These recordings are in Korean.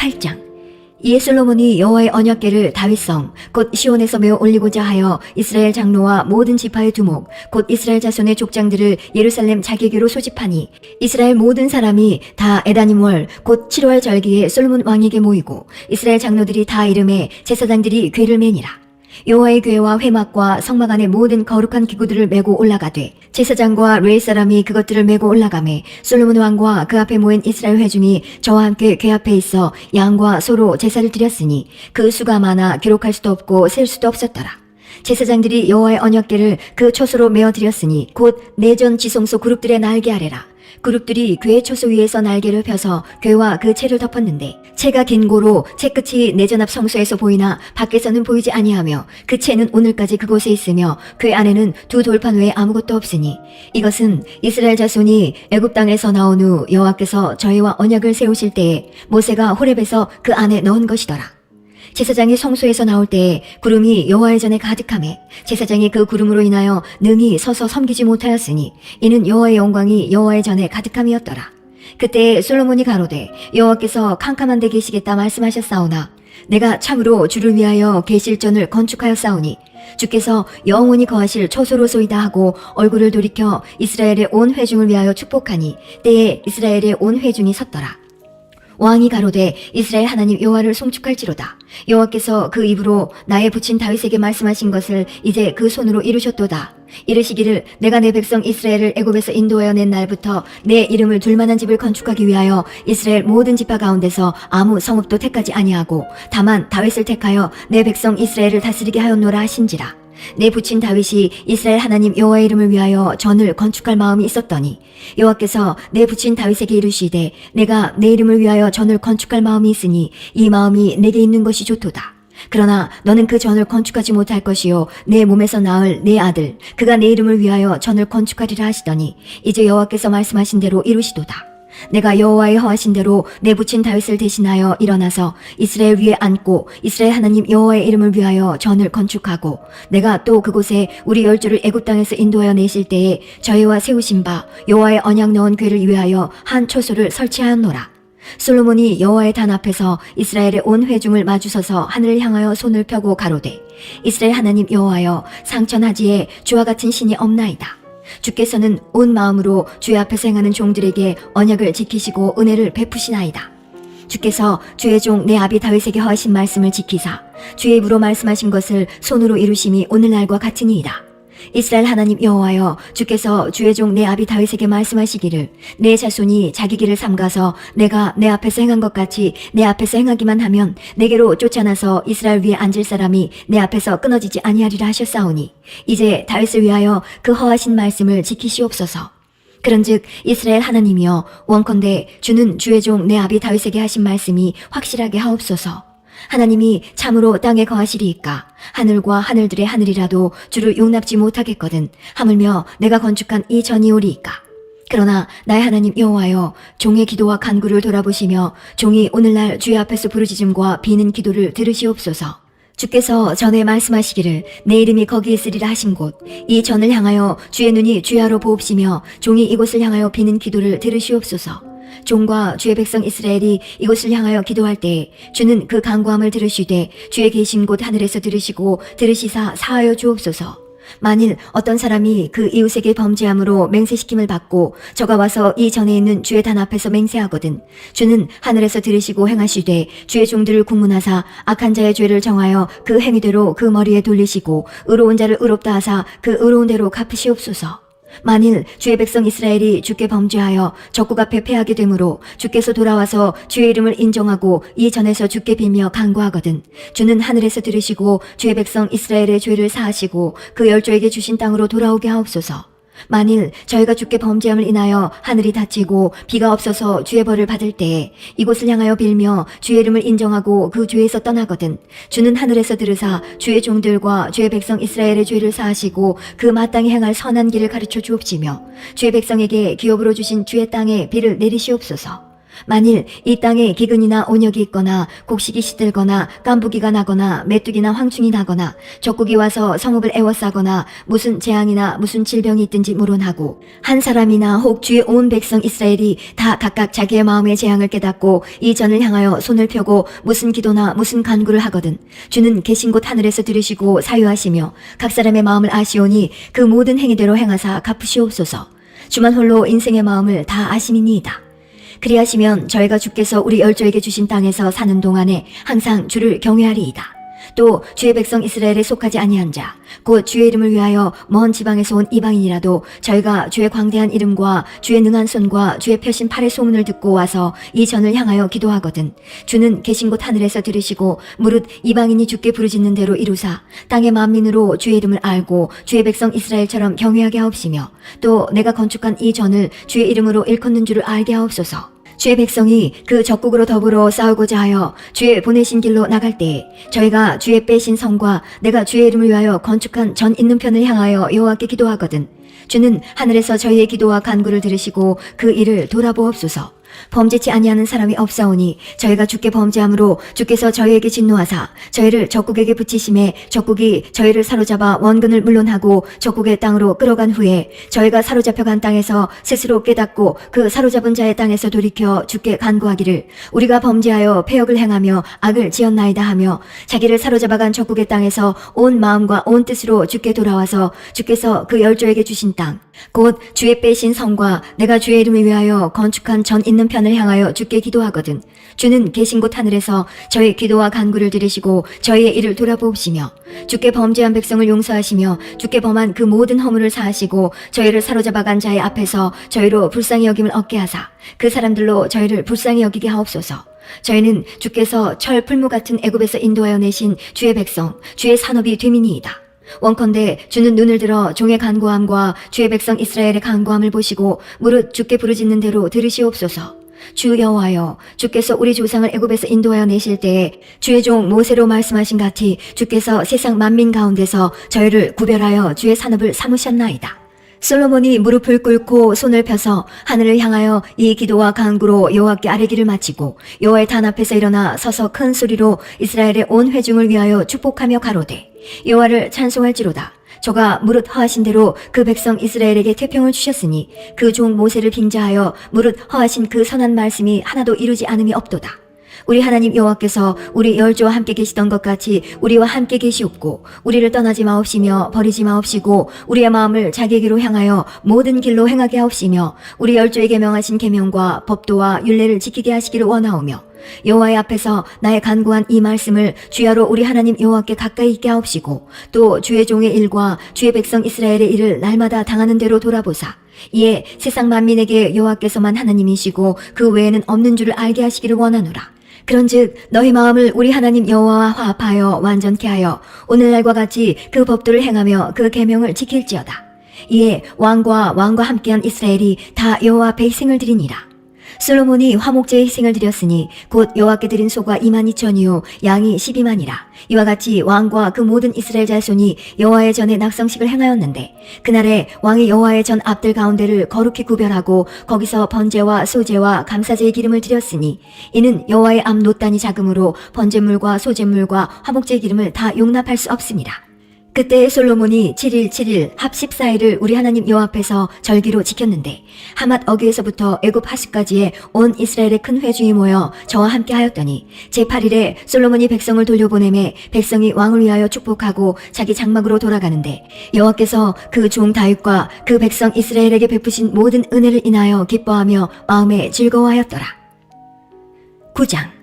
8장. 이에 솔로몬이 여호와의 언약궤를 다윗성 곧 시온에서 메어 올리고자 하여 이스라엘 장로와 모든 지파의 두목 곧 이스라엘 자손의 족장들을 예루살렘 자기궤로 소집하니 이스라엘 모든 사람이 다 에다님월 곧 7월 절기에 솔로몬 왕에게 모이고 이스라엘 장로들이 다 이름에 제사장들이 궤를 매니라. 여호와의 궤와 회막과 성막 안의 모든 거룩한 기구들을 메고 올라가되 제사장과 레위 사람이 그것들을 메고 올라가매 솔로몬 왕과 그 앞에 모인 이스라엘 회중이 저와 함께 궤 앞에 있어 양과 소로 제사를 드렸으니 그 수가 많아 기록할 수도 없고 셀 수도 없었더라. 제사장들이 여호와의 언약궤를 그 초소로 메어 드렸으니 곧 내전 지성소 그룹들의 날개 아래라. 그룹들이 궤 초소 위에서 날개를 펴서 궤와 그 채를 덮었는데 채가 긴 고로 채 끝이 내전 앞 성소에서 보이나 밖에서는 보이지 아니하며 그 채는 오늘까지 그곳에 있으며 궤 안에는 두 돌판 외에 아무것도 없으니 이것은 이스라엘 자손이 애굽 땅에서 나온 후 여호와께서 저희와 언약을 세우실 때에 모세가 호렙에서 그 안에 넣은 것이더라. 제사장이 성소에서 나올 때에 구름이 여호와의 전에 가득하매 제사장이 그 구름으로 인하여 능히 서서 섬기지 못하였으니 이는 여호와의 영광이 여호와의 전에 가득함이었더라. 그때 솔로몬이 가로되 여호와께서 캄캄한 데 계시겠다 말씀하셨사오나 내가 참으로 주를 위하여 계실전을 건축하였사오니 주께서 영원히 거하실 초소로소이다 하고 얼굴을 돌이켜 이스라엘의 온 회중을 위하여 축복하니 때에 이스라엘의 온 회중이 섰더라. 왕이 가로되 이스라엘 하나님 여호와를 송축할지로다. 여호와께서 그 입으로 나의 부친 다윗에게 말씀하신 것을 이제 그 손으로 이루셨도다. 이르시기를 내가 내 백성 이스라엘을 애굽에서 인도하여 낸 날부터 내 이름을 둘 만한 집을 건축하기 위하여 이스라엘 모든 지파 가운데서 아무 성읍도 택하지 아니하고 다만 다윗을 택하여 내 백성 이스라엘을 다스리게 하였노라 하신지라. 내 부친 다윗이 이스라엘 하나님 여호와의 이름을 위하여 전을 건축할 마음이 있었더니 여호와께서 내 부친 다윗에게 이르시되 내가 내 이름을 위하여 전을 건축할 마음이 있으니 이 마음이 내게 있는 것이 좋도다. 그러나 너는 그 전을 건축하지 못할 것이요 내 몸에서 낳을 내 아들 그가 내 이름을 위하여 전을 건축하리라 하시더니 이제 여호와께서 말씀하신 대로 이루시도다. 내가 여호와의 허하신 대로 내 부친 다윗을 대신하여 일어나서 이스라엘 위에 앉고 이스라엘 하나님 여호와의 이름을 위하여 전을 건축하고 내가 또 그곳에 우리 열조를 애굽 땅에서 인도하여 내실 때에 저희와 세우신 바 여호와의 언약 넣은 궤를 위하여 한 초소를 설치하였노라. 솔로몬이 여호와의 단 앞에서 이스라엘의 온 회중을 마주서서 하늘을 향하여 손을 펴고 가로되 이스라엘 하나님 여호와여 상천하지에 주와 같은 신이 없나이다. 주께서는 온 마음으로 주의 앞에서 행하는 종들에게 언약을 지키시고 은혜를 베푸시나이다. 주께서 주의 종 내 아비 다윗에게 허하신 말씀을 지키사 주의 입으로 말씀하신 것을 손으로 이루심이 오늘날과 같으니이다. 이스라엘 하나님 여호와여 주께서 주의 종 내 아비 다윗에게 말씀하시기를 내 자손이 자기 길을 삼가서 내가 내 앞에서 행한 것 같이 내 앞에서 행하기만 하면 내게로 쫓아나서 이스라엘 위에 앉을 사람이 내 앞에서 끊어지지 아니하리라 하셨사오니 이제 다윗을 위하여 그 허하신 말씀을 지키시옵소서. 그런즉 이스라엘 하나님이여 원컨대 주는 주의 종 내 아비 다윗에게 하신 말씀이 확실하게 하옵소서. 하나님이 참으로 땅에 거하시리이까 하늘과 하늘들의 하늘이라도 주를 용납지 못하겠거든 하물며 내가 건축한 이 전이 오리이까. 그러나 나의 하나님 여호와여 종의 기도와 간구를 돌아보시며 종이 오늘날 주의 앞에서 부르짖음과 비는 기도를 들으시옵소서. 주께서 전에 말씀하시기를 내 이름이 거기 있으리라 하신 곳 이 전을 향하여 주의 눈이 주야로 보옵시며 종이 이곳을 향하여 비는 기도를 들으시옵소서. 종과 주의 백성 이스라엘이 이곳을 향하여 기도할 때 주는 그 간구함을 들으시되 주의 계신 곳 하늘에서 들으시고 들으시사 사하여 주옵소서. 만일 어떤 사람이 그 이웃에게 범죄함으로 맹세시킴을 받고 저가 와서 이 전에 있는 주의 단 앞에서 맹세하거든 주는 하늘에서 들으시고 행하시되 주의 종들을 국문하사 악한 자의 죄를 정하여 그 행위대로 그 머리에 돌리시고 의로운 자를 의롭다 하사 그 의로운 대로 갚으시옵소서. 만일 주의 백성 이스라엘이 주께 범죄하여 적국 앞에 패하게 되므로 주께서 돌아와서 주의 이름을 인정하고 이 전에서 주께 빌며 간구하거든 주는 하늘에서 들으시고 주의 백성 이스라엘의 죄를 사하시고 그 열조에게 주신 땅으로 돌아오게 하옵소서. 만일 저희가 주께 범죄함을 인하여 하늘이 닫히고 비가 없어서 주의 벌을 받을 때에 이곳을 향하여 빌며 주의 이름을 인정하고 그 죄에서 떠나거든 주는 하늘에서 들으사 주의 종들과 주의 백성 이스라엘의 죄를 사하시고 그 마땅히 행할 선한 길을 가르쳐 주옵시며 주의 백성에게 기업으로 주신 주의 땅에 비를 내리시옵소서. 만일 이 땅에 기근이나 온역이 있거나 곡식이 시들거나 깐부기가 나거나 메뚜기나 황충이 나거나 적국이 와서 성읍을 에워싸거나 무슨 재앙이나 무슨 질병이 있든지 물론하고 한 사람이나 혹 주의 온 백성 이스라엘이 다 각각 자기의 마음의 재앙을 깨닫고 이 전을 향하여 손을 펴고 무슨 기도나 무슨 간구를 하거든 주는 계신 곳 하늘에서 들으시고 사유하시며 각 사람의 마음을 아시오니 그 모든 행위대로 행하사 갚으시옵소서. 주만 홀로 인생의 마음을 다 아심이니이다. 그리하시면 저희가 주께서 우리 열조에게 주신 땅에서 사는 동안에 항상 주를 경외하리이다. 또 주의 백성 이스라엘에 속하지 아니한 자, 곧 주의 이름을 위하여 먼 지방에서 온 이방인이라도 저희가 주의 광대한 이름과 주의 능한 손과 주의 펴신 팔의 소문을 듣고 와서 이 전을 향하여 기도하거든 주는 계신 곳 하늘에서 들으시고 무릇 이방인이 주께 부르짖는 대로 이루사 땅의 만민으로 주의 이름을 알고 주의 백성 이스라엘처럼 경외하게 하옵시며 또 내가 건축한 이 전을 주의 이름으로 일컫는 줄을 알게 하옵소서. 주의 백성이 그 적국으로 더불어 싸우고자 하여 주의 보내신 길로 나갈 때에 저희가 주의 빼신 성과 내가 주의 이름을 위하여 건축한 전 있는 편을 향하여 여호와께 기도하거든 주는 하늘에서 저희의 기도와 간구를 들으시고 그 일을 돌아보옵소서. 범죄치 아니하는 사람이 없사오니 저희가 주께 범죄함으로 주께서 저희에게 진노하사 저희를 적국에게 붙이심에 적국이 저희를 사로잡아 원근을 물론하고 적국의 땅으로 끌어간 후에 저희가 사로잡혀간 땅에서 스스로 깨닫고 그 사로잡은 자의 땅에서 돌이켜 주께 간구하기를 우리가 범죄하여 패역을 행하며 악을 지었나이다 하며 자기를 사로잡아간 적국의 땅에서 온 마음과 온 뜻으로 주께 돌아와서 주께서 그 열조에게 주신 땅 곧 주의 빼신 성과 내가 주의 이름을 위하여 건축한 전 있는 편을 향하여 주께 기도하거든 주는 계신 곳 하늘에서 저희 기도와 간구를 들으시고 저희의 일을 돌아보옵시며 주께 범죄한 백성을 용서하시며 주께 범한 그 모든 허물을 사하시고 저희를 사로잡아간 자의 앞에서 저희로 불쌍히 여김을 얻게 하사 그 사람들로 저희를 불쌍히 여기게 하옵소서. 저희는 주께서 철 풀무 같은 애굽에서 인도하여 내신 주의 백성 주의 산업이 되미니이다. 원컨대 주는 눈을 들어 종의 간구함과 주의 백성 이스라엘의 간구함을 보시고 무릇 주께 부르짖는 대로 들으시옵소서. 주 여호와여 주께서 우리 조상을 애굽에서 인도하여 내실 때에 주의 종 모세로 말씀하신 같이 주께서 세상 만민 가운데서 저희를 구별하여 주의 산업을 삼으셨나이다. 솔로몬이 무릎을 꿇고 손을 펴서 하늘을 향하여 이 기도와 간구로 여호와께 아뢰기를 마치고 여호와의 단 앞에서 일어나 서서 큰 소리로 이스라엘의 온 회중을 위하여 축복하며 가로되 여호와를 찬송할지로다. 저가 무릇 허하신 대로 그 백성 이스라엘에게 태평을 주셨으니 그 종 모세를 빙자하여 무릇 허하신 그 선한 말씀이 하나도 이루지 않음이 없도다. 우리 하나님 여호와께서 우리 열조와 함께 계시던 것 같이 우리와 함께 계시옵고 우리를 떠나지 마옵시며 버리지 마옵시고 우리의 마음을 자기에게로 향하여 모든 길로 행하게 하옵시며 우리 열조에게 명하신 계명과 법도와 율례를 지키게 하시기를 원하오며 여호와의 앞에서 나의 간구한 이 말씀을 주야로 우리 하나님 여호와께 가까이 있게 하옵시고 또 주의 종의 일과 주의 백성 이스라엘의 일을 날마다 당하는 대로 돌아보사 이에 세상 만민에게 여호와께서만 하나님이시고 그 외에는 없는 줄을 알게 하시기를 원하노라. 그런즉 너희 마음을 우리 하나님 여호와와 화합하여 완전케 하여 오늘날과 같이 그 법도를 행하며 그 계명을 지킬지어다. 이에 왕과 함께한 이스라엘이 다 여호와 앞에 희생을 드리니라. 솔로몬이 화목제의 희생을 드렸으니 곧 여호와께 드린 소가 22,000이요 양이 12만이라. 이와 같이 왕과 그 모든 이스라엘 자손이 여호와의 전에 낙성식을 행하였는데 그날에 왕이 여호와의 전 앞들 가운데를 거룩히 구별하고 거기서 번제와 소제와 감사제의 기름을 드렸으니 이는 여호와의 앞 놋단이 작음으로 번제물과 소제물과 화목제의 기름을 다 용납할 수 없습니다. 그때 솔로몬이 7일 합 14일을 우리 하나님 여호와 앞에서 절기로 지켰는데 하맛 어귀에서부터 애굽 하숫까지의 온 이스라엘의 큰 회중이 모여 저와 함께 하였더니 제8일에 솔로몬이 백성을 돌려보내매 백성이 왕을 위하여 축복하고 자기 장막으로 돌아가는데 여호와께서 그 종 다윗과 그 백성 이스라엘에게 베푸신 모든 은혜를 인하여 기뻐하며 마음에 즐거워하였더라. 9장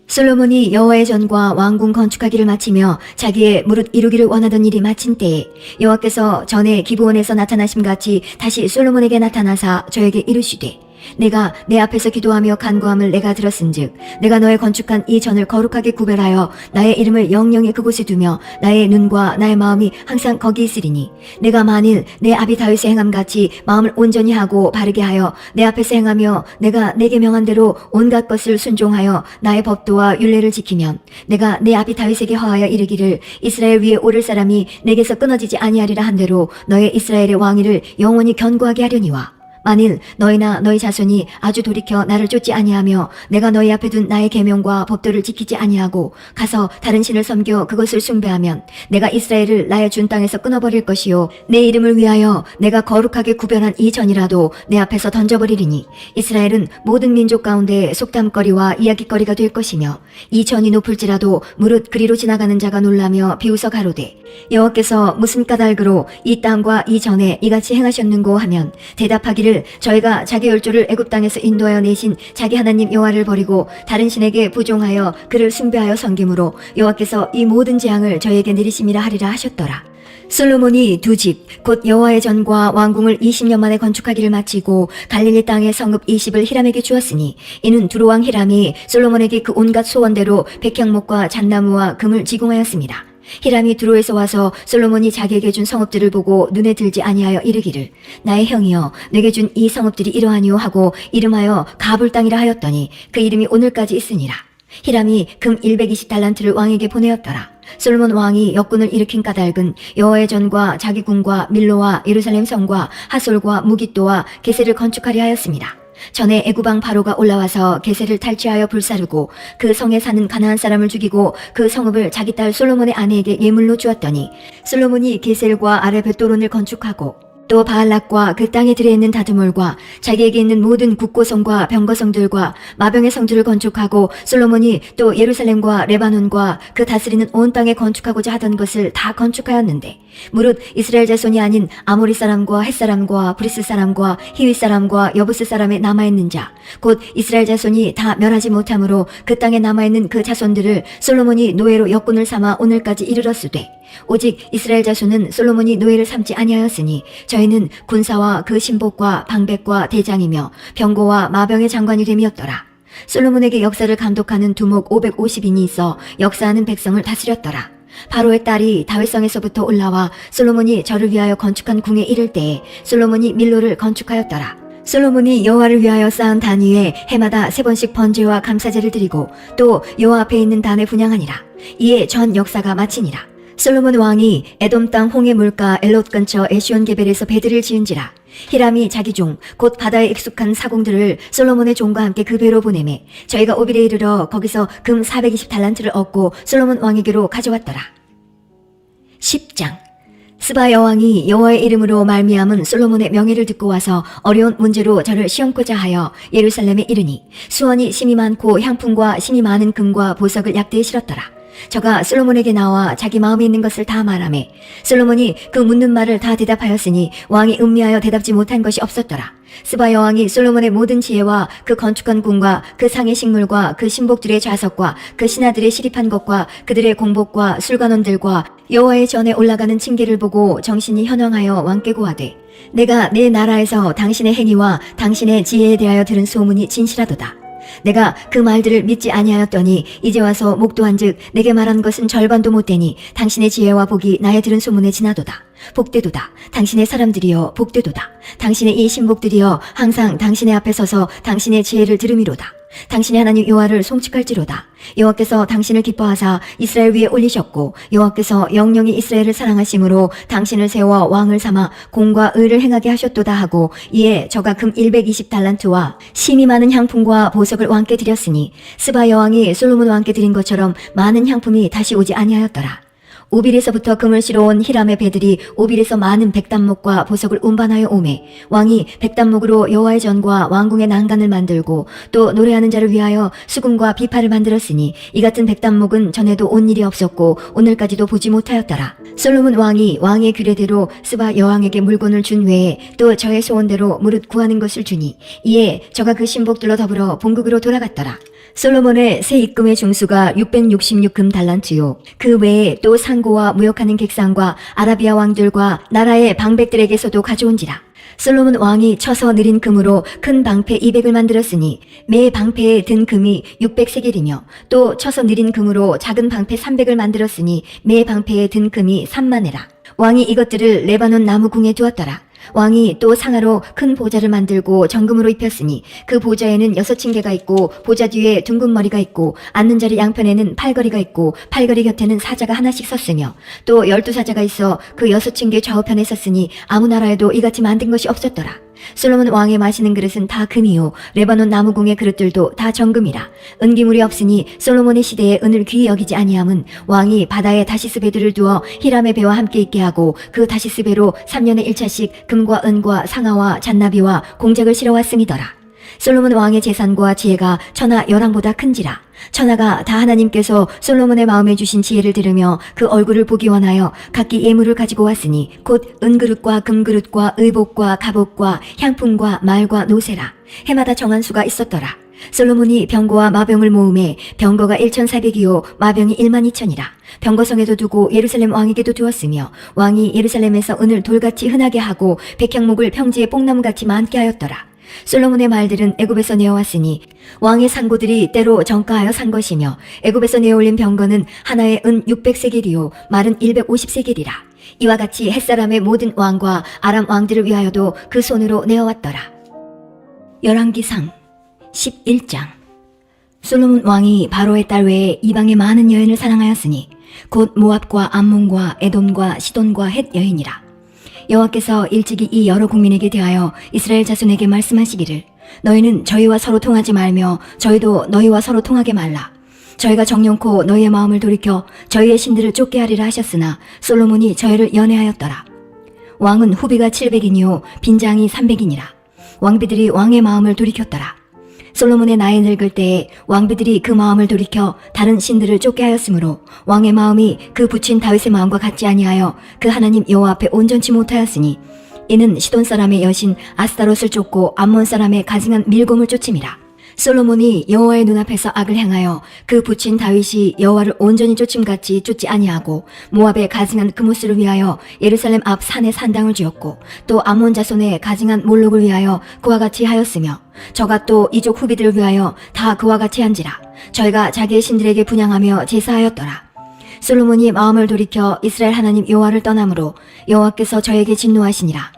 솔로몬이 여호와의 전과 왕궁 건축하기를 마치며 자기의 무릇 이루기를 원하던 일이 마친 때에 여호와께서 전에 기브온에서 나타나심 같이 다시 솔로몬에게 나타나사 저에게 이르시되 내가 내 앞에서 기도하며 간구함을 내가 들었은즉 내가 너의 건축한 이 전을 거룩하게 구별하여 나의 이름을 영영히 그곳에 두며 나의 눈과 나의 마음이 항상 거기 있으리니 내가 만일 내 아비 다윗의 행함같이 마음을 온전히 하고 바르게 하여 내 앞에서 행하며 내가 내게 명한 대로 온갖 것을 순종하여 나의 법도와 율례를 지키면 내가 내 아비 다윗에게 허하여 이르기를 이스라엘 위에 오를 사람이 내게서 끊어지지 아니하리라 한 대로 너의 이스라엘의 왕위를 영원히 견고하게 하려니와 만일 너희나 너희 자손이 아주 돌이켜 나를 쫓지 아니하며 내가 너희 앞에 둔 나의 계명과 법도를 지키지 아니하고 가서 다른 신을 섬겨 그것을 숭배하면 내가 이스라엘을 나의 준 땅에서 끊어버릴 것이요 내 이름을 위하여 내가 거룩하게 구별한 이 전이라도 내 앞에서 던져버리리니 이스라엘은 모든 민족 가운데 속담거리와 이야기거리가 될 것이며 이 전이 높을지라도 무릇 그리로 지나가는 자가 놀라며 비웃어 가로되 여호와께서 무슨 까닭으로 이 땅과 이 전에 이같이 행하셨는고 하면 대답하기를 저희가 자기 열조를 애굽 땅에서 인도하여 내신 자기 하나님 여호와를 버리고 다른 신에게 부종하여 그를 숭배하여 섬김으로 여호와께서 이 모든 재앙을 저희에게 내리심이라 하리라 하셨더라. 솔로몬이 두 집 곧 여호와의 전과 왕궁을 20년 만에 건축하기를 마치고 갈릴리 땅의 성읍 20을 히람에게 주었으니 이는 두로왕 히람이 솔로몬에게 그 온갖 소원대로 백향목과 잣나무와 금을 지공하였습니다. 히람이 두로에서 와서 솔로몬이 자기에게 준 성읍들을 보고 눈에 들지 아니하여 이르기를 나의 형이여 내게 준 이 성읍들이 이러하니요 하고 이름하여 가불 땅이라 하였더니 그 이름이 오늘까지 있으니라. 히람이 금 120달란트를 왕에게 보내었더라. 솔로몬 왕이 역군을 일으킨 까닭은 여호와의 전과 자기 궁과 밀로와 예루살렘 성과 하솔과 무깃도와 게셀을 건축하려 하였습니다. 전에 애굽왕 바로가 올라와서 게셀을 탈취하여 불사르고 그 성에 사는 가나안 사람을 죽이고 그 성읍을 자기 딸 솔로몬의 아내에게 예물로 주었더니 솔로몬이 게셀과 아래 벳도론을 건축하고 또 바알락과 그 땅에 들어있는 다드몰과 자기에게 있는 모든 국고성과 병거성들과 마병의 성들을 건축하고 솔로몬이 또 예루살렘과 레바논과 그 다스리는 온 땅에 건축하고자 하던 것을 다 건축하였는데 무릇 이스라엘 자손이 아닌 아모리 사람과 헷 사람과 브리스 사람과 히위 사람과 여부스 사람에 남아있는 자 곧 이스라엘 자손이 다 멸하지 못하므로 그 땅에 남아있는 그 자손들을 솔로몬이 노예로 역군을 삼아 오늘까지 이르렀으되 오직 이스라엘 자손은 솔로몬이 노예를 삼지 아니하였으니 저희는 군사와 그 신복과 방백과 대장이며 병거와 마병의 장관이 됨이었더라. 솔로몬에게 역사를 감독하는 두목 550인이 있어 역사하는 백성을 다스렸더라. 바로의 딸이 다윗성에서부터 올라와 솔로몬이 저를 위하여 건축한 궁에 이를 때에 솔로몬이 밀로를 건축하였더라. 솔로몬이 여호와를 위하여 쌓은 단 위에 해마다 3번씩 번제와 감사제를 드리고 또 여호와 앞에 있는 단에 분향하니라. 이에 전 역사가 마치니라. 솔로몬 왕이 에돔 땅 홍해 물가 엘롯 근처 에시온 게벨에서 배들을 지은지라. 히람이 자기 종 곧 바다에 익숙한 사공들을 솔로몬의 종과 함께 그 배로 보내매 저희가 오빌에 이르러 거기서 금 420달란트를 얻고 솔로몬 왕에게로 가져왔더라. 10장 스바 여왕이 여호와의 이름으로 말미암은 솔로몬의 명예를 듣고 와서 어려운 문제로 저를 시험코자 하여 예루살렘에 이르니 수원이 심이 많고 향품과 심이 많은 금과 보석을 약대에 실었더라. 저가 솔로몬에게 나와 자기 마음에 있는 것을 다 말하매 솔로몬이 그 묻는 말을 다 대답하였으니 왕이 음미하여 대답지 못한 것이 없었더라. 스바 여왕이 솔로몬의 모든 지혜와 그 건축한 궁과 그 상의 식물과 그 신복들의 좌석과 그 신하들의 시립한 것과 그들의 공복과 술관원들과 여호와의 전에 올라가는 층계를 보고 정신이 현황하여 왕께 고하되 내가 내 나라에서 당신의 행위와 당신의 지혜에 대하여 들은 소문이 진실하도다. 내가 그 말들을 믿지 아니하였더니 이제 와서 목도한즉 내게 말한 것은 절반도 못되니 당신의 지혜와 복이 나의 들은 소문에 지나도다. 복되도다. 당신의 사람들이여 복되도다. 당신의 이 신복들이여 항상 당신의 앞에 서서 당신의 지혜를 들음이로다. 당신의 하나님 여호와를 송축할지로다. 여호와께서 당신을 기뻐하사 이스라엘 위에 올리셨고 여호와께서 영영이 이스라엘을 사랑하심으로 당신을 세워 왕을 삼아 공과 의를 행하게 하셨도다 하고 이에 저가 금 120달란트와 심이 많은 향품과 보석을 왕께 드렸으니 스바 여왕이 솔로몬 왕께 드린 것처럼 많은 향품이 다시 오지 아니하였더라. 오빌에서부터 금을 실어온 히람의 배들이 오빌에서 많은 백단목과 보석을 운반하여 오매 왕이 백단목으로 여호와의 전과 왕궁의 난간을 만들고 또 노래하는 자를 위하여 수금과 비파를 만들었으니 이 같은 백단목은 전에도 온 일이 없었고 오늘까지도 보지 못하였더라. 솔로몬 왕이 왕의 규례대로 스바 여왕에게 물건을 준 외에 또 저의 소원대로 무릇 구하는 것을 주니 이에 저가 그 신복들로 더불어 본국으로 돌아갔더라. 솔로몬의 새 입금의 중수가 666금 달란트요. 그 외에 또 상고와 무역하는 객상과 아라비아 왕들과 나라의 방백들에게서도 가져온지라. 솔로몬 왕이 쳐서 느린 금으로 큰 방패 200을 만들었으니 매 방패에 든 금이 600세겔이며 또 쳐서 느린 금으로 작은 방패 300을 만들었으니 매 방패에 든 금이 3만에라. 왕이 이것들을 레바논 나무궁에 두었더라. 왕이 또 상하로 큰 보좌를 만들고 정금으로 입혔으니 그 보좌에는 6층계가 있고 보좌 뒤에 둥근 머리가 있고 앉는 자리 양편에는 팔걸이가 있고 팔걸이 곁에는 사자가 하나씩 섰으며 또 12사자가 있어 그 6층계 좌우편에 섰으니 아무 나라에도 이같이 만든 것이 없었더라. 솔로몬 왕의 마시는 그릇은 다 금이요 레바논 나무궁의 그릇들도 다 정금이라. 은기물이 없으니 솔로몬의 시대에 은을 귀히 여기지 아니함은 왕이 바다에 다시스 배들을 두어 히람의 배와 함께 있게 하고 그 다시스 배로 3년에 1차씩 금과 은과 상아와 잔나비와 공작을 실어왔음이더라. 솔로몬 왕의 재산과 지혜가 천하 열왕보다 큰지라. 천하가 다 하나님께서 솔로몬의 마음에 주신 지혜를 들으며 그 얼굴을 보기 원하여 각기 예물을 가지고 왔으니 곧 은그릇과 금그릇과 의복과 갑옷과 향품과 말과 노새라. 해마다 정한 수가 있었더라. 솔로몬이 병거와 마병을 모음에 병거가 1,400이요 마병이 12,000이라. 병거성에도 두고 예루살렘 왕에게도 두었으며 왕이 예루살렘에서 은을 돌같이 흔하게 하고 백향목을 평지에 뽕나무같이 많게 하였더라. 솔로몬의 말들은 애굽에서 내어왔으니 왕의 상고들이 때로 정가하여 산 것이며 애굽에서 내어올린 병거는 하나에 은 600세겔이요 말은 150세겔이라. 이와 같이 햇사람의 모든 왕과 아람 왕들을 위하여도 그 손으로 내어왔더라. 열왕기상 11장. 솔로몬 왕이 바로의 딸 외에 이방의 많은 여인을 사랑하였으니 곧 모압과 암몬과 에돔과 시돈과 헷 여인이라. 여호와께서 일찍이 이 여러 국민에게 대하여 이스라엘 자손에게 말씀하시기를 너희는 저희와 서로 통하지 말며 저희도 너희와 서로 통하게 말라. 저희가 정령코 너희의 마음을 돌이켜 저희의 신들을 쫓게 하리라 하셨으나 솔로몬이 저희를 연애하였더라. 왕은 후비가 700인이요 빈장이 300이니라. 왕비들이 왕의 마음을 돌이켰더라. 솔로몬의 나이 늙을 때에 왕비들이 그 마음을 돌이켜 다른 신들을 쫓게 하였으므로 왕의 마음이 그 부친 다윗의 마음과 같지 아니하여 그 하나님 여호와 앞에 온전치 못하였으니 이는 시돈 사람의 여신 아스타롯을 쫓고 암몬 사람의 가증한 밀곰을 쫓음이라. 솔로몬이 여호와의 눈앞에서 악을 행하여 그 부친 다윗이 여호와를 온전히 쫓음같이 쫓지 아니하고 모압의 가증한 그모스를 위하여 예루살렘 앞 산에 산당을 지었고 또 암몬 자손의 가증한 몰록을 위하여 그와 같이 하였으며 저가 또 이족 후비들을 위하여 다 그와 같이 한지라. 저희가 자기의 신들에게 분향하며 제사하였더라. 솔로몬이 마음을 돌이켜 이스라엘 하나님 여호와를 떠남으로 여호와께서 저에게 진노하시니라.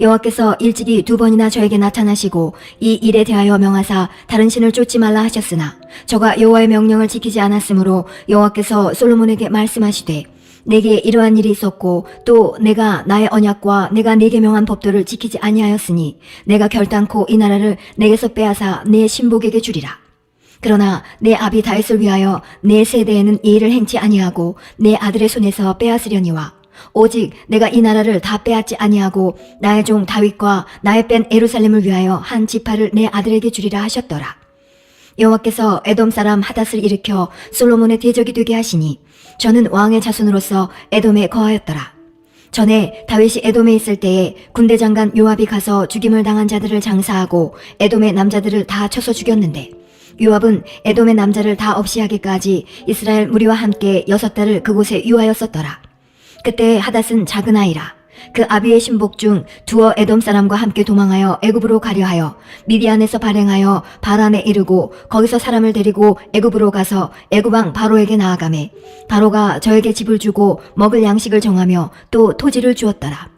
여호와께서 일찍이 2번이나 저에게 나타나시고 이 일에 대하여 명하사 다른 신을 쫓지 말라 하셨으나 저가 여호와의 명령을 지키지 않았으므로 여호와께서 솔로몬에게 말씀하시되 내게 이러한 일이 있었고 또 내가 나의 언약과 내가 네게 명한 법도를 지키지 아니하였으니 내가 결단코 이 나라를 내게서 빼앗아 내 신복에게 주리라. 그러나 내 아비 다윗을 위하여 내 세대에는 이 일을 행치 아니하고 내 아들의 손에서 빼앗으려니와 오직 내가 이 나라를 다 빼앗지 아니하고 나의 종 다윗과 나의 뺀 예루살렘을 위하여 한 지파를 내 아들에게 주리라 하셨더라. 여호와께서 에돔 사람 하닷을 일으켜 솔로몬의 대적이 되게 하시니 저는 왕의 자손으로서 에돔에 거하였더라. 전에 다윗이 에돔에 있을 때에 군대 장관 요압이 가서 죽임을 당한 자들을 장사하고 에돔의 남자들을 다 쳐서 죽였는데 요압은 에돔의 남자를 다 없이 하기까지 이스라엘 무리와 함께 6달을 그곳에 유하였었더라. 그때 하닷은 작은 아이라. 그 아비의 신복 중 두어 에돔 사람과 함께 도망하여 애굽으로 가려 하여 미디안에서 발행하여 바란에 이르고 거기서 사람을 데리고 애굽으로 가서 애굽 왕 바로에게 나아가매 바로가 저에게 집을 주고 먹을 양식을 정하며 또 토지를 주었더라.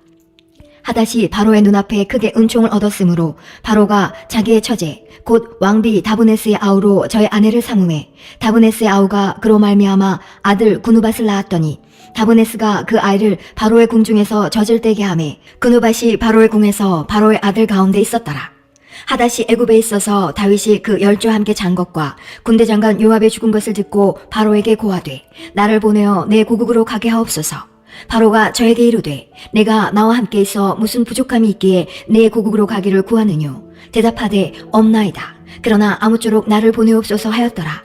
하닷이 바로의 눈앞에 크게 은총을 얻었으므로 바로가 자기의 처제 곧 왕비 다브네스의 아우로 저의 아내를 삼음해 다브네스의 아우가 그로 말미암아 아들 구누밧을 낳았더니 다브네스가 그 아이를 바로의 궁중에서 젖을 떼게 하매 그누밧이 바로의 궁에서 바로의 아들 가운데 있었더라. 하닷이 애굽에 있어서 다윗이 그 열조와 함께 잔 것과 군대 장관 요압의 죽은 것을 듣고 바로에게 고하되 나를 보내어 내 고국으로 가게 하옵소서. 바로가 저에게 이르되 내가 나와 함께 있어 무슨 부족함이 있기에 내 고국으로 가기를 구하느뇨. 대답하되 없나이다. 그러나 아무쪼록 나를 보내옵소서 하였더라.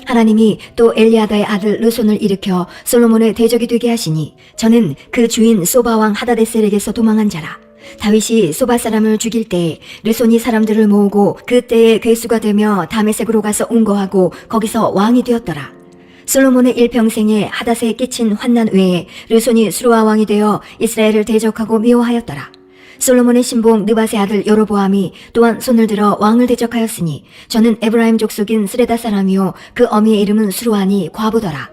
하나님이 또 엘리아다의 아들 르손을 일으켜 솔로몬의 대적이 되게 하시니 저는 그 주인 소바왕 하다데셀에게서 도망한 자라. 다윗이 소바 사람을 죽일 때에 르손이 사람들을 모으고 그때에 괴수가 되며 다메섹으로 가서 운거하고 거기서 왕이 되었더라. 솔로몬의 일평생에 하닷에 끼친 환난 외에 르손이 수르와 왕이 되어 이스라엘을 대적하고 미워하였더라. 솔로몬의 신복 느밧의 아들 여로보암이 또한 손을 들어 왕을 대적하였으니 저는 에브라임 족속인 스레다 사람이요 그 어미의 이름은 수르아니 과부더라.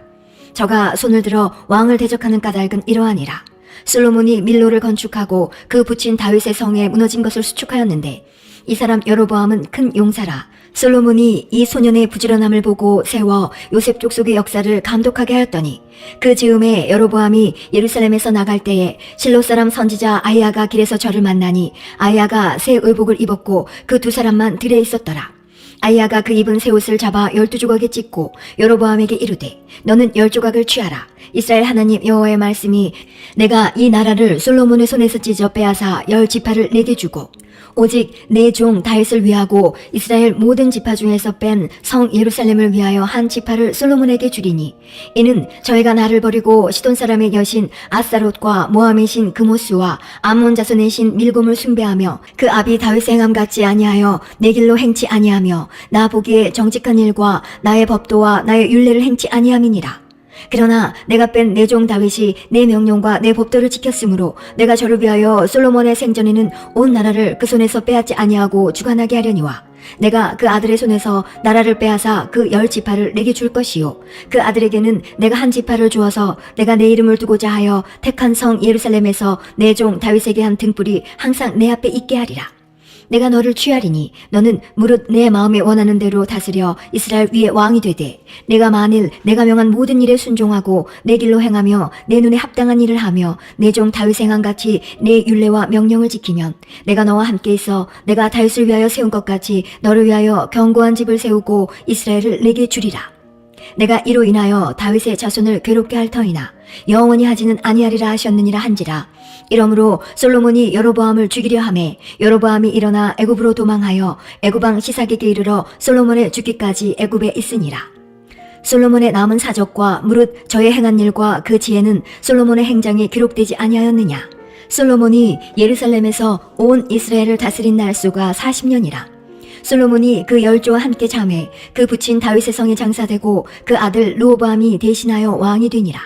저가 손을 들어 왕을 대적하는 까닭은 이러하니라. 솔로몬이 밀로를 건축하고 그 부친 다윗의 성에 무너진 것을 수축하였는데 이 사람 여로보암은 큰 용사라. 솔로몬이 이 소년의 부지런함을 보고 세워 요셉 족속의 역사를 감독하게 하였더니 그 즈음에 여로보암이 예루살렘에서 나갈 때에 실로 사람 선지자 아히야가 길에서 저를 만나니 아히야가 새 의복을 입었고 그 두 사람만 들에 있었더라. 아히야가 그 입은 새 옷을 잡아 12조각에 찢고 여로보암에게 이르되 너는 10조각을 취하라. 이스라엘 하나님 여호와의 말씀이 내가 이 나라를 솔로몬의 손에서 찢어 빼앗아 10지파를 내게 주고 오직 내 종 다윗을 위하고 이스라엘 모든 지파 중에서 뺀 성 예루살렘을 위하여 한 지파를 솔로몬에게 주리니 이는 저희가 나를 버리고 시돈 사람의 여신 아스타롯과 모함의 신 그모스와 암몬 자손의 신 밀곰을 숭배하며 그 아비 다윗의 행함 같지 아니하여 내 길로 행치 아니하며 나 보기에 정직한 일과 나의 법도와 나의 율례를 행치 아니함이니라. 그러나 내가 뺀 내 종 다윗이 내 명령과 내 법도를 지켰으므로 내가 저를 위하여 솔로몬의 생전에는 온 나라를 그 손에서 빼앗지 아니하고 주관하게 하려니와 내가 그 아들의 손에서 나라를 빼앗아 그 10지파를 내게 줄 것이요 그 아들에게는 내가 한 지파를 주어서 내가 내 이름을 두고자 하여 택한 성 예루살렘에서 내 종 다윗에게 한 등불이 항상 내 앞에 있게 하리라. 내가 너를 취하리니 너는 무릇 내 마음에 원하는 대로 다스려 이스라엘 위에 왕이 되되 내가 만일 내가 명한 모든 일에 순종하고 내 길로 행하며 내 눈에 합당한 일을 하며 내 종 다윗 행함같이 내 율례와 명령을 지키면 내가 너와 함께 있어 내가 다윗을 위하여 세운 것 같이 너를 위하여 견고한 집을 세우고 이스라엘을 내게 주리라. 내가 이로 인하여 다윗의 자손을 괴롭게 할 터이나 영원히 하지는 아니하리라 하셨느니라 한지라. 이러므로 솔로몬이 여로보암을 죽이려 하매 여로보암이 일어나 애굽으로 도망하여 애굽왕 시삭에게 이르러 솔로몬의 죽기까지 애굽에 있으니라. 솔로몬의 남은 사적과 무릇 저의 행한 일과 그 지혜는 솔로몬의 행장에 기록되지 아니하였느냐. 솔로몬이 예루살렘에서 온 이스라엘을 다스린 날수가 40년이라. 솔로몬이 그 10조와 함께 잠해 그 부친 다윗의 성에 장사되고 그 아들 르호보암이 대신하여 왕이 되니라.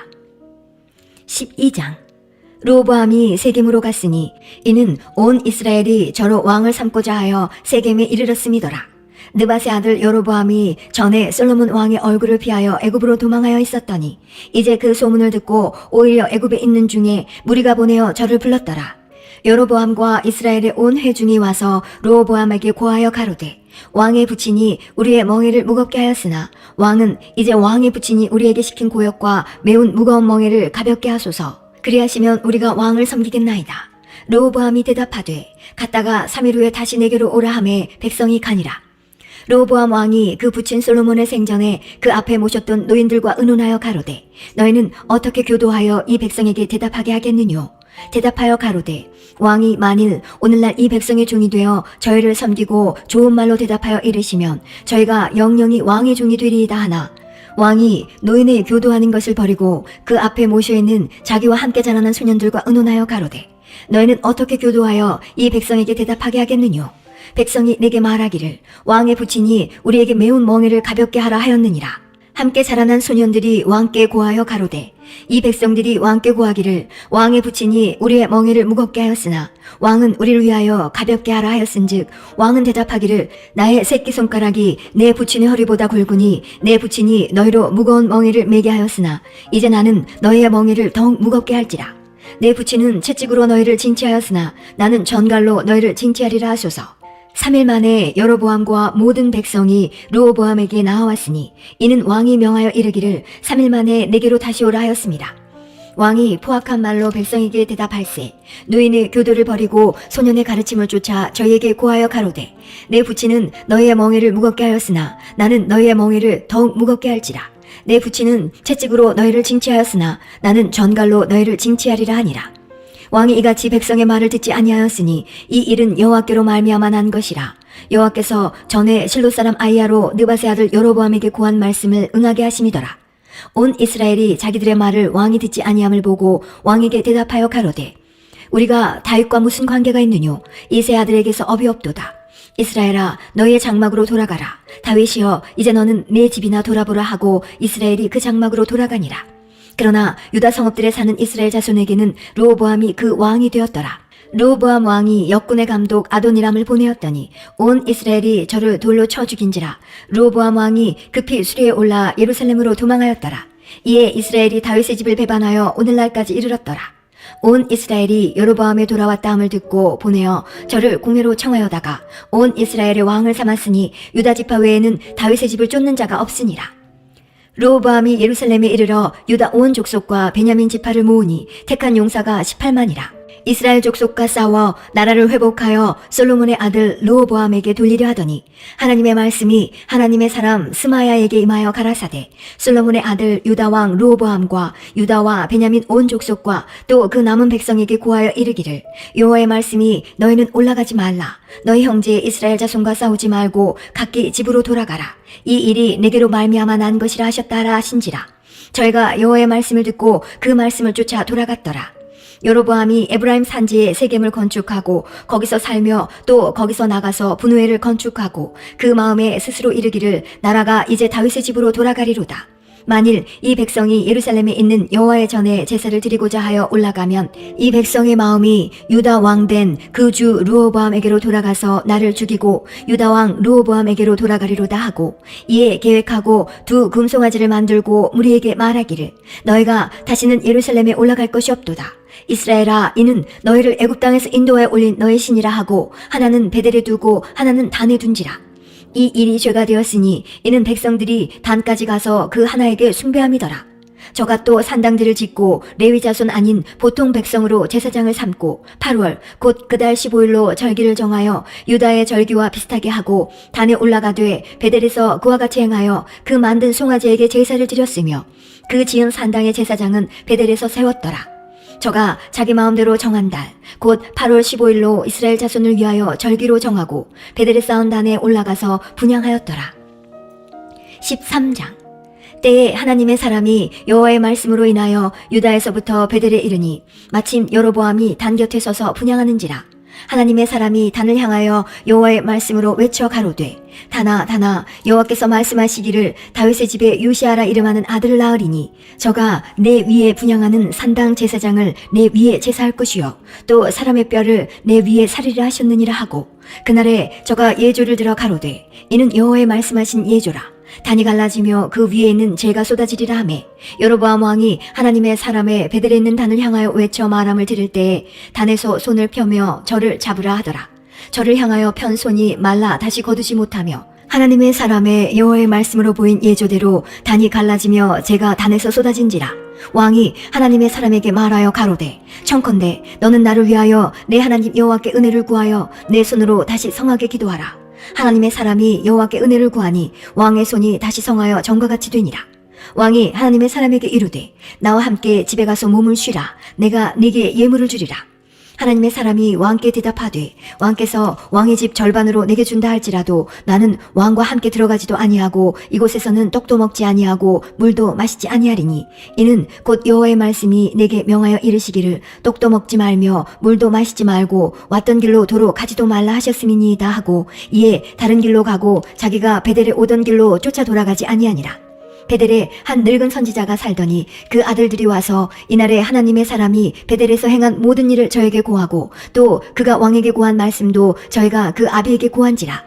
12장. 르호보암이 세겜으로 갔으니 이는 온 이스라엘이 저로 왕을 삼고자 하여 세겜에 이르렀음이더라. 느밧의 아들 여로보암이 전에 솔로몬 왕의 얼굴을 피하여 애굽으로 도망하여 있었더니 이제 그 소문을 듣고 오히려 애굽에 있는 중에 무리가 보내어 저를 불렀더라. 여로보암과 이스라엘의 온 회중이 와서 르호보암에게 고하여 가로되 왕의 부친이 우리의 멍에를 무겁게 하였으나 왕은 이제 왕의 부친이 우리에게 시킨 고역과 매운 무거운 멍에를 가볍게 하소서. 그리하시면 우리가 왕을 섬기겠나이다. 르호보암이 대답하되 갔다가 3일 후에 다시 내게로 오라 하매 백성이 가니라. 르호보암 왕이 그 부친 솔로몬의 생전에 그 앞에 모셨던 노인들과 의논하여 가로되 너희는 어떻게 교도하여 이 백성에게 대답하게 하겠느뇨. 대답하여 가로되 왕이 만일 오늘날 이 백성의 종이 되어 저희를 섬기고 좋은 말로 대답하여 이르시면 저희가 영영이 왕의 종이 되리이다 하나 왕이 노인의 교도하는 것을 버리고 그 앞에 모셔있는 자기와 함께 자라난 소년들과 의논하여 가로되 너희는 어떻게 교도하여 이 백성에게 대답하게 하겠느뇨. 백성이 내게 말하기를 왕의 부친이 우리에게 매운 멍에를 가볍게 하라 하였느니라. 함께 자라난 소년들이 왕께 고하여 가로되 이 백성들이 왕께 고하기를 왕의 부친이 우리의 멍에를 무겁게 하였으나 왕은 우리를 위하여 가볍게 하라 하였은즉 왕은 대답하기를 나의 새끼손가락이 내 부친의 허리보다 굵으니 내 부친이 너희로 무거운 멍에를 매게 하였으나 이제 나는 너희의 멍에를 더욱 무겁게 할지라. 내 부친은 채찍으로 너희를 징치하였으나 나는 전갈로 너희를 징치하리라 하소서. 3일 만에 여로보암과 모든 백성이 르호보암에게 나아왔으니 이는 왕이 명하여 이르기를 3일 만에 내게로 다시 오라 하였습니다. 왕이 포악한 말로 백성에게 대답할세 노인의 교도를 버리고 소년의 가르침을 쫓아 저희에게 고하여 가로되 내 부친은 너희의 멍에를 무겁게 하였으나 나는 너희의 멍에를 더욱 무겁게 할지라. 내 부친은 채찍으로 너희를 징치하였으나 나는 전갈로 너희를 징치하리라 하니라. 왕이 이같이 백성의 말을 듣지 아니하였으니 이 일은 여호와께로 말미암아 난 것이라. 여호와께서 전에 실로 사람 아히야로 느밧의 아들 여로보암에게 고한 말씀을 응하게 하심이더라. 온 이스라엘이 자기들의 말을 왕이 듣지 아니함을 보고 왕에게 대답하여 가로되 우리가 다윗과 무슨 관계가 있느뇨. 이 세 아들에게서 업이 없도다. 이스라엘아 너희의 장막으로 돌아가라. 다윗이여 이제 너는 내 집이나 돌아보라 하고 이스라엘이 그 장막으로 돌아가니라. 그러나 유다 성읍들에 사는 이스라엘 자손에게는 르호보암이 그 왕이 되었더라. 르호보암 왕이 역군의 감독 아도니람을 보내었더니 온 이스라엘이 저를 돌로 쳐 죽인지라. 르호보암 왕이 급히 수리에 올라 예루살렘으로 도망하였더라. 이에 이스라엘이 다윗의 집을 배반하여 오늘날까지 이르렀더라. 온 이스라엘이 여로보암에 돌아왔다 함을 듣고 보내어 저를 공회로 청하여다가 온 이스라엘의 왕을 삼았으니 유다 지파 외에는 다윗의 집을 쫓는 자가 없으니라. 르호보암이 예루살렘에 이르러 유다 온 족속과 베냐민 지파를 모으니 택한 용사가 18만이라. 이스라엘 족속과 싸워 나라를 회복하여 솔로몬의 아들 르호보암에게 돌리려 하더니 하나님의 말씀이 하나님의 사람 스마야에게 임하여 가라사대 솔로몬의 아들 유다 왕 르호보암과 유다와 베냐민 온 족속과 또 그 남은 백성에게 고하여 이르기를 여호와의 말씀이 너희는 올라가지 말라. 너희 형제 이스라엘 자손과 싸우지 말고 각기 집으로 돌아가라. 이 일이 내게로 말미암아 난 것이라 하셨다라 하신지라. 저희가 여호와의 말씀을 듣고 그 말씀을 쫓아 돌아갔더라. 여로보암이 에브라임 산지에 세겜을 건축하고 거기서 살며 또 거기서 나가서 분우엘을 건축하고 그 마음에 스스로 이르기를 나라가 이제 다윗의 집으로 돌아가리로다. 만일 이 백성이 예루살렘에 있는 여호와의 전에 제사를 드리고자 하여 올라가면 이 백성의 마음이 유다 왕된 그 주 르호보암에게로 돌아가서 나를 죽이고 유다 왕 르호보암에게로 돌아가리로다 하고 이에 계획하고 두 금송아지를 만들고 무리에게 말하기를 너희가 다시는 예루살렘에 올라갈 것이 없도다. 이스라엘아, 이는 너희를 애굽 땅에서 인도하여 올린 너의 신이라 하고 하나는 베델에 두고 하나는 단에 둔지라. 이 일이 죄가 되었으니 이는 백성들이 단까지 가서 그 하나에게 숭배함이더라. 저가 또 산당들을 짓고 레위 자손 아닌 보통 백성으로 제사장을 삼고 8월 곧 그달 15일로 절기를 정하여 유다의 절기와 비슷하게 하고 단에 올라가되 베델에서 그와 같이 행하여 그 만든 송아지에게 제사를 드렸으며 그 지은 산당의 제사장은 베델에서 세웠더라. 저가 자기 마음대로 정한 달, 곧 8월 15일로 이스라엘 자손을 위하여 절기로 정하고 베델에 쌓은 단에 올라가서 분향하였더라. 13장. 때에 하나님의 사람이 여호와의 말씀으로 인하여 유다에서부터 베델에 이르니 마침 여로보암이 단 곁에 서서 분향하는지라. 하나님의 사람이 단을 향하여 여호와의 말씀으로 외쳐 가로되 단아 단아 여호와께서 말씀하시기를 다윗의 집에 요시아라 이름하는 아들을 낳으리니 저가 내 위에 분향하는 산당 제사장을 내 위에 제사할 것이요 또 사람의 뼈를 내 위에 살리라 하셨느니라 하고 그날에 저가 예조를 들어 가로되 이는 여호와의 말씀하신 예조라. 단이 갈라지며 그 위에 있는 재가 쏟아지리라 하매 여로보암 왕이 하나님의 사람의 베델에 있는 단을 향하여 외쳐 말함을 들을 때에 단에서 손을 펴며 저를 잡으라 하더라. 저를 향하여 편 손이 말라 다시 거두지 못하며 하나님의 사람의 여호와의 말씀으로 보인 예조대로 단이 갈라지며 재가 단에서 쏟아진지라. 왕이 하나님의 사람에게 말하여 가로되 청컨대 너는 나를 위하여 내 하나님 여호와께 은혜를 구하여 내 손으로 다시 성하게 기도하라. 하나님의 사람이 여호와께 은혜를 구하니 왕의 손이 다시 성하여 전과 같이 되니라. 왕이 하나님의 사람에게 이르되 나와 함께 집에 가서 몸을 쉬라. 내가 네게 예물을 주리라. 하나님의 사람이 왕께 대답하되 왕께서 왕의 집 절반으로 내게 준다 할지라도 나는 왕과 함께 들어가지도 아니하고 이곳에서는 떡도 먹지 아니하고 물도 마시지 아니하리니 이는 곧 여호와의 말씀이 내게 명하여 이르시기를 떡도 먹지 말며 물도 마시지 말고 왔던 길로 도로 가지도 말라 하셨음이니이다 하고 이에 다른 길로 가고 자기가 베델에 오던 길로 쫓아 돌아가지 아니하니라. 베델에 한 늙은 선지자가 살더니 그 아들들이 와서 이날에 하나님의 사람이 베델에서 행한 모든 일을 저에게 고하고 또 그가 왕에게 고한 말씀도 저희가 그 아비에게 고한지라.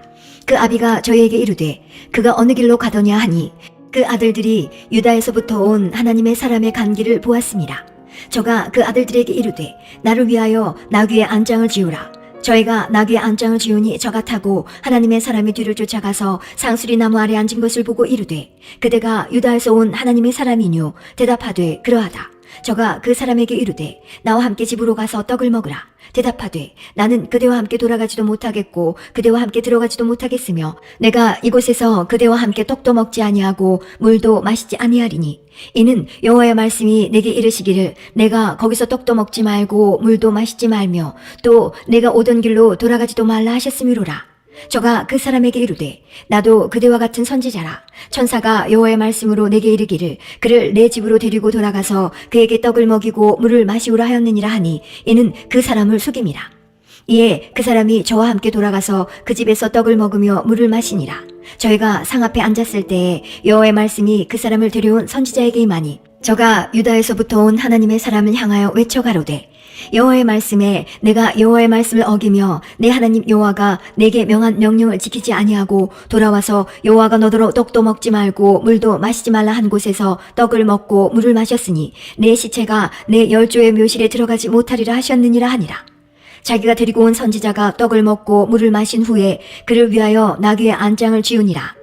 그 아비가 저희에게 이르되 그가 어느 길로 가더냐 하니 그 아들들이 유다에서부터 온 하나님의 사람의 간 길을 보았습니다. 저가 그 아들들에게 이르되 나를 위하여 나귀의 안장을 지으라. 저희가 나귀의 안장을 지우니 저가 타고 하나님의 사람의 뒤를 쫓아가서 상수리 나무 아래 앉은 것을 보고 이르되 그대가 유다에서 온 하나님의 사람이뇨. 대답하되 그러하다. 저가 그 사람에게 이르되 나와 함께 집으로 가서 떡을 먹으라. 대답하되 나는 그대와 함께 돌아가지도 못하겠고 그대와 함께 들어가지도 못하겠으며 내가 이곳에서 그대와 함께 떡도 먹지 아니하고 물도 마시지 아니하리니 이는 여호와의 말씀이 내게 이르시기를 내가 거기서 떡도 먹지 말고 물도 마시지 말며 또 내가 오던 길로 돌아가지도 말라 하셨음이로라. 저가 그 사람에게 이르되 나도 그대와 같은 선지자라. 천사가 여호와의 말씀으로 내게 이르기를 그를 내 집으로 데리고 돌아가서 그에게 떡을 먹이고 물을 마시우라 하였느니라 하니 이는 그 사람을 속임이라. 이에 그 사람이 저와 함께 돌아가서 그 집에서 떡을 먹으며 물을 마시니라. 저희가 상 앞에 앉았을 때에 여호와의 말씀이 그 사람을 데려온 선지자에게 임하니 저가 유다에서부터 온 하나님의 사람을 향하여 외쳐 가로되 여호와의 말씀에 내가 여호와의 말씀을 어기며 내 하나님 여호와가 내게 명한 명령을 지키지 아니하고 돌아와서 여호와가 너더러 떡도 먹지 말고 물도 마시지 말라 한 곳에서 떡을 먹고 물을 마셨으니 내 시체가 내 열조의 묘실에 들어가지 못하리라 하셨느니라 하니라. 자기가 데리고 온 선지자가 떡을 먹고 물을 마신 후에 그를 위하여 나귀의 안장을 지우니라.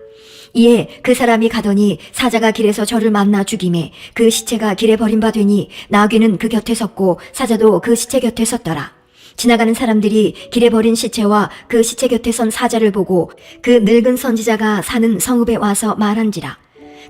이에 그 사람이 가더니 사자가 길에서 저를 만나 죽임에 그 시체가 길에 버림받으니 나귀는 그 곁에 섰고 사자도 그 시체 곁에 섰더라. 지나가는 사람들이 길에 버린 시체와 그 시체 곁에 선 사자를 보고 그 늙은 선지자가 사는 성읍에 와서 말한지라.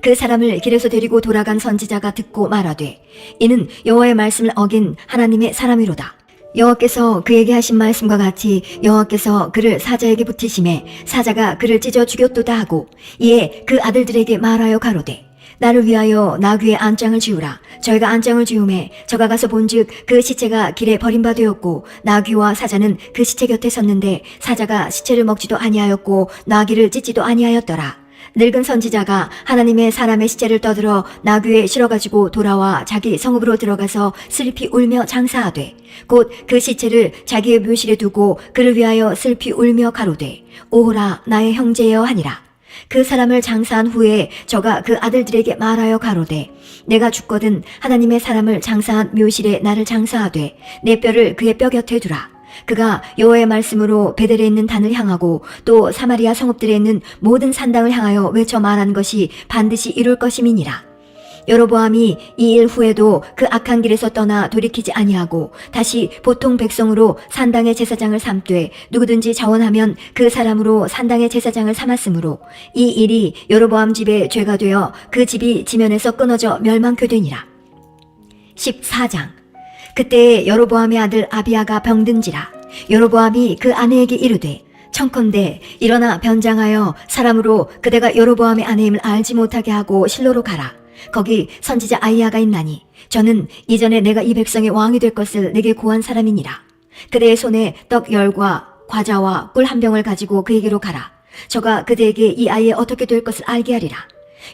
그 사람을 길에서 데리고 돌아간 선지자가 듣고 말하되 이는 여호와의 말씀을 어긴 하나님의 사람이로다. 여호와께서 그에게 하신 말씀과 같이 여호와께서 그를 사자에게 붙이심에 사자가 그를 찢어 죽였도다 하고 이에 그 아들들에게 말하여 가로되 나를 위하여 나귀의 안장을 지우라. 저희가 안장을 지우매 저가 가서 본즉 그 시체가 길에 버림바 되었고 나귀와 사자는 그 시체 곁에 섰는데 사자가 시체를 먹지도 아니하였고 나귀를 찢지도 아니하였더라. 늙은 선지자가 하나님의 사람의 시체를 떠들어 나귀에 실어가지고 돌아와 자기 성읍으로 들어가서 슬피 울며 장사하되 곧 그 시체를 자기의 묘실에 두고 그를 위하여 슬피 울며 가로되 오호라 나의 형제여 하니라. 그 사람을 장사한 후에 저가 그 아들들에게 말하여 가로되 내가 죽거든 하나님의 사람을 장사한 묘실에 나를 장사하되 내 뼈를 그의 뼈 곁에 두라. 그가 여호와의 말씀으로 베델에 있는 단을 향하고 또 사마리아 성읍들에 있는 모든 산당을 향하여 외쳐 말한 것이 반드시 이룰 것임이니라. 여로보암이 이 일 후에도 그 악한 길에서 떠나 돌이키지 아니하고 다시 보통 백성으로 산당의 제사장을 삼되 누구든지 자원하면 그 사람으로 산당의 제사장을 삼았으므로 이 일이 여로보암 집의 죄가 되어 그 집이 지면에서 끊어져 멸망케 되니라. 14장. 그때 여로보암의 아들 아비야가 병든지라. 여로보암이 그 아내에게 이르되 청컨대 일어나 변장하여 사람으로 그대가 여로보암의 아내임을 알지 못하게 하고 실로로 가라. 거기 선지자 아히야가 있나니 저는 이전에 내가 이 백성의 왕이 될 것을 내게 고한 사람이니라. 그대의 손에 떡 10과 과자와 꿀 한 병을 가지고 그에게로 가라. 저가 그대에게 이 아이의 어떻게 될 것을 알게 하리라.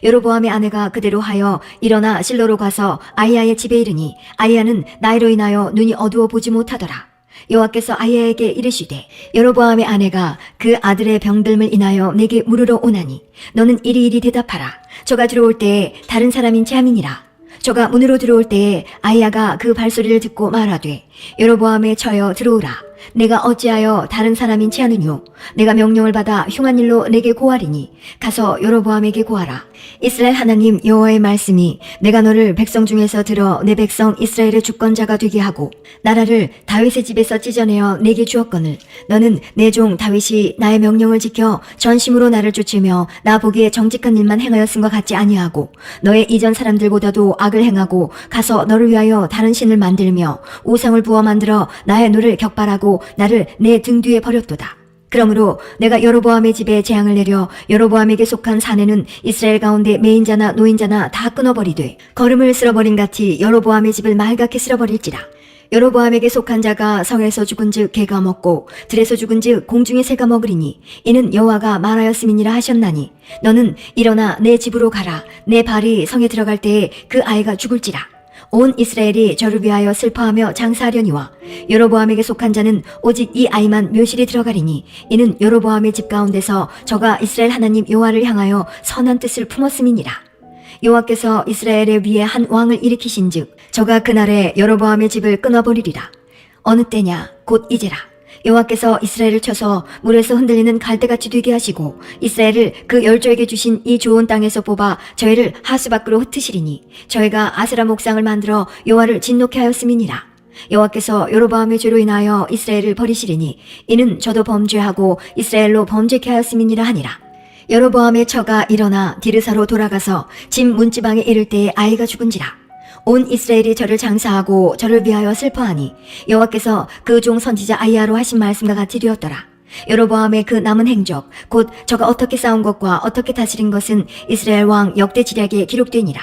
여로보암의 아내가 그대로 하여 일어나 실로로 가서 아히야의 집에 이르니 아히야는 나이로 인하여 눈이 어두워 보지 못하더라. 여호와께서 아히야에게 이르시되 여로보암의 아내가 그 아들의 병듦을 인하여 내게 물으러 오나니 너는 이리이리 대답하라. 저가 들어올 때에 다른 사람인지 함이니라. 저가 문으로 들어올 때에 아히야가 그 발소리를 듣고 말하되 여로보암의 처여 들어오라. 내가 어찌하여 다른 사람인지 아느뇨. 내가 명령을 받아 흉한 일로 내게 고하리니 가서 여로보암에게 고하라. 이스라엘 하나님 여호와의 말씀이 내가 너를 백성 중에서 들어 내 백성 이스라엘의 주권자가 되게 하고 나라를 다윗의 집에서 찢어내어 내게 주었거늘 너는 내 종 다윗이 나의 명령을 지켜 전심으로 나를 쫓으며 나 보기에 정직한 일만 행하였음과 같지 아니하고 너의 이전 사람들보다도 악을 행하고 가서 너를 위하여 다른 신을 만들며 우상을 부어 만들어 나의 노를 격발하고 나를 내 등 뒤에 버렸도다. 그러므로 내가 여로보암의 집에 재앙을 내려 여로보암에게 속한 사내는 이스라엘 가운데 매인자나 노인자나 다 끊어버리되 거름을 쓸어버린 같이 여로보암의 집을 말갛게 쓸어버릴지라. 여로보암에게 속한 자가 성에서 죽은즉 개가 먹고 들에서 죽은즉 공중의 새가 먹으리니 이는 여호와가 말하였음이니라 하셨나니 너는 일어나 내 집으로 가라. 내 발이 성에 들어갈 때에 그 아이가 죽을지라. 온 이스라엘이 저를 위하여 슬퍼하며 장사하려니와 여로보암에게 속한 자는 오직 이 아이만 묘실에 들어가리니 이는 여로보암의 집 가운데서 저가 이스라엘 하나님 여호와를 향하여 선한 뜻을 품었음이니라. 여호와께서 이스라엘의 위에 한 왕을 일으키신즉 저가 그날에 여로보암의 집을 끊어버리리라. 어느 때냐 곧 이제라. 여호와께서 이스라엘을 쳐서 물에서 흔들리는 갈대같이 되게 하시고 이스라엘을 그 열조에게 주신 이 좋은 땅에서 뽑아 저희를 하수 밖으로 흩으시리니 저희가 아세라 목상을 만들어 여호와를 진노케 하였음이니라. 여호와께서 여로보암의 죄로 인하여 이스라엘을 버리시리니 이는 저도 범죄하고 이스라엘로 범죄케 하였음이니라 하니라. 여로보암의 처가 일어나 디르사로 돌아가서 집 문지방에 이를 때에 아이가 죽은지라. 온 이스라엘이 저를 장사하고 저를 위하여 슬퍼하니 여호와께서 그 종 선지자 아히야로 하신 말씀과 같이 되었더라. 여로보암의 그 남은 행적 곧 저가 어떻게 싸운 것과 어떻게 다스린 것은 이스라엘 왕 역대 지략에 기록되니라.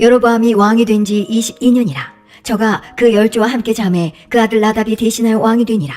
여로보암이 왕이 된 지 22년이라. 저가 그 열조와 함께 잠에 그 아들 나답이 대신하여 왕이 되니라.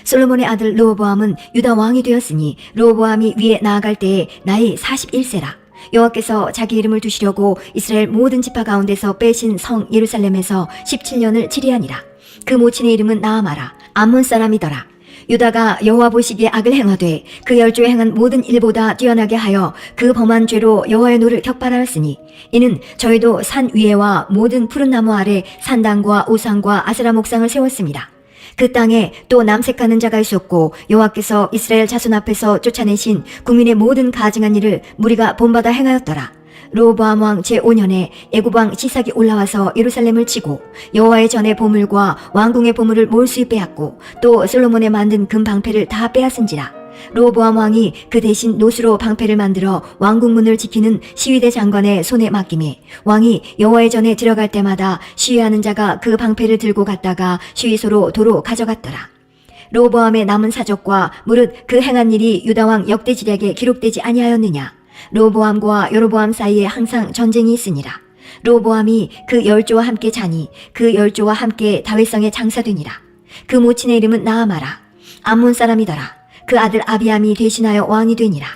솔로몬의 아들 르호보암은 유다 왕이 되었으니 르호보암이 위에 나아갈 때에 나이 41세라. 여호와께서 자기 이름을 두시려고 이스라엘 모든 지파 가운데서 빼신 성 예루살렘에서 17년을 치리하니라. 그 모친의 이름은 나아마라. 암몬 사람이더라. 유다가 여호와 보시기에 악을 행하되 그 열조에 행한 모든 일보다 뛰어나게 하여 그 범한 죄로 여호와의 노를 격발하였으니 이는 저희도 산 위에와 모든 푸른 나무 아래 산당과 우상과 아세라 목상을 세웠습니다. 그 땅에 또 남색하는 자가 있었고 여호와께서 이스라엘 자손 앞에서 쫓아내신 국민의 모든 가증한 일을 무리가 본받아 행하였더라. 르호보암 왕 제5년에 애굽 왕 시삭이 올라와서 예루살렘을 치고 여호와의 전의 보물과 왕궁의 보물을 몰수히 빼앗고 또 솔로몬의 만든 금 방패를 다 빼앗은지라. 르호보암 왕이 그 대신 노수로 방패를 만들어 왕궁 문을 지키는 시위대 장관의 손에 맡기매 왕이 여호와의 전에 들어갈 때마다 시위하는 자가 그 방패를 들고 갔다가 시위소로 도로 가져갔더라. 르호보암의 남은 사적과 무릇 그 행한 일이 유다 왕 역대지략에 기록되지 아니하였느냐. 르호보암과 여로보암 사이에 항상 전쟁이 있으니라. 르호보암이 그 열조와 함께 자니 그 열조와 함께 다윗성에 장사되니라. 그 모친의 이름은 나아마라. 암몬 사람이더라. 그 아들 아비암이 대신하여 왕이 되니라.